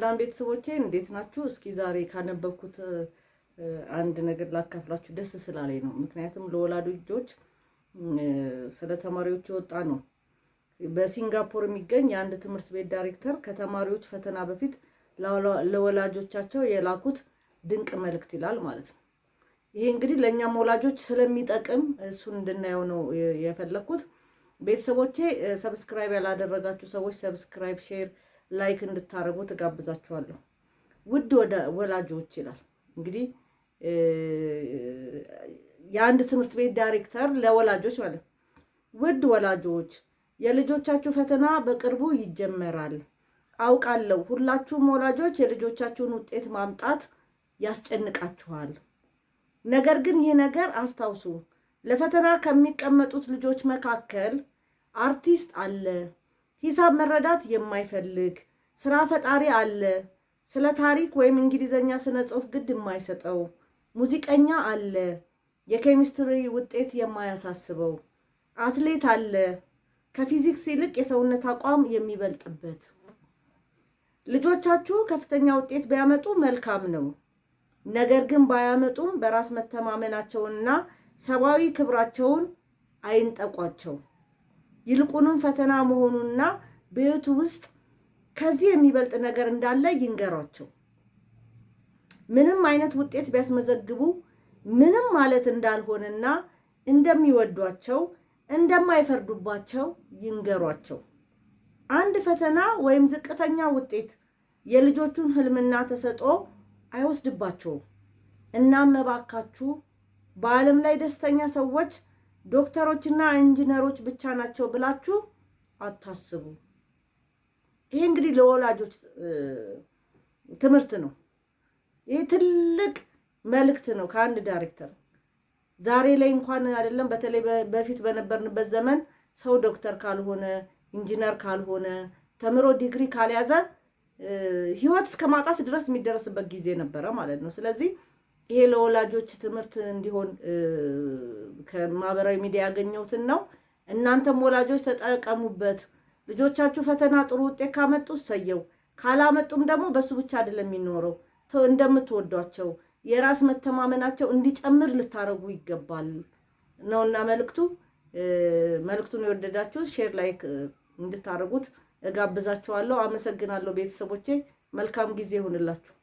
ሰላም ቤተሰቦቼ እንዴት ናችሁ? እስኪ ዛሬ ካነበብኩት አንድ ነገር ላካፍላችሁ ደስ ስላለኝ ነው። ምክንያቱም ለወላጆች ስለ ተማሪዎች የወጣ ነው። በሲንጋፖር የሚገኝ የአንድ ትምህርት ቤት ዳይሬክተር ከተማሪዎች ፈተና በፊት ለወላጆቻቸው የላኩት ድንቅ መልእክት ይላል ማለት ነው። ይሄ እንግዲህ ለእኛም ወላጆች ስለሚጠቅም እሱን እንድናየው ነው የፈለኩት። ቤተሰቦቼ ሰብስክራይብ ያላደረጋችሁ ሰዎች ሰብስክራይብ፣ ሼር፣ ላይክ እንድታረጉ ተጋብዛችኋለሁ። ውድ ወላጆች ይላል እንግዲህ የአንድ ትምህርት ቤት ዳይሬክተር ለወላጆች ማለት ውድ ወላጆች የልጆቻችሁ ፈተና በቅርቡ ይጀመራል። አውቃለሁ ሁላችሁም ወላጆች የልጆቻችሁን ውጤት ማምጣት ያስጨንቃችኋል። ነገር ግን ይህ ነገር አስታውሱ፣ ለፈተና ከሚቀመጡት ልጆች መካከል አርቲስት አለ፣ ሂሳብ መረዳት የማይፈልግ ስራ ፈጣሪ አለ፣ ስለ ታሪክ ወይም እንግሊዘኛ ስነ ጽሑፍ ግድ የማይሰጠው ሙዚቀኛ አለ፣ የኬሚስትሪ ውጤት የማያሳስበው አትሌት አለ፣ ከፊዚክስ ይልቅ የሰውነት አቋም የሚበልጥበት። ልጆቻችሁ ከፍተኛ ውጤት ቢያመጡ መልካም ነው። ነገር ግን ባያመጡም በራስ መተማመናቸውንና ሰብአዊ ክብራቸውን አይንጠቋቸው። ይልቁንም ፈተና መሆኑንና በሕይወቱ ውስጥ ከዚህ የሚበልጥ ነገር እንዳለ ይንገሯቸው። ምንም አይነት ውጤት ቢያስመዘግቡ ምንም ማለት እንዳልሆነና እንደሚወዷቸው እንደማይፈርዱባቸው ይንገሯቸው። አንድ ፈተና ወይም ዝቅተኛ ውጤት የልጆቹን ህልምና ተሰጥኦ አይወስድባቸውም። እናም እባካችሁ በዓለም ላይ ደስተኛ ሰዎች ዶክተሮችና ኢንጂነሮች ብቻ ናቸው ብላችሁ አታስቡ። ይሄ እንግዲህ ለወላጆች ትምህርት ነው። ይሄ ትልቅ መልእክት ነው ከአንድ ዳይሬክተር። ዛሬ ላይ እንኳን አይደለም፣ በተለይ በፊት በነበርንበት ዘመን ሰው ዶክተር ካልሆነ ኢንጂነር ካልሆነ ተምሮ ዲግሪ ካልያዘ ህይወት እስከ ማጣት ድረስ የሚደረስበት ጊዜ ነበረ ማለት ነው። ስለዚህ ይሄ ለወላጆች ትምህርት እንዲሆን ከማህበራዊ ሚዲያ ያገኘሁትን ነው። እናንተም ወላጆች ተጠቀሙበት። ልጆቻችሁ ፈተና ጥሩ ውጤት ካመጡ ሰየው፣ ካላመጡም ደግሞ በሱ ብቻ አይደለም የሚኖረው፣ እንደምትወዷቸው የራስ መተማመናቸው እንዲጨምር ልታረጉ ይገባል ነውና መልእክቱን የወደዳችሁ ሼር ላይክ እንድታረጉት እጋብዛችኋለሁ። አመሰግናለሁ ቤተሰቦቼ። መልካም ጊዜ ይሁንላችሁ።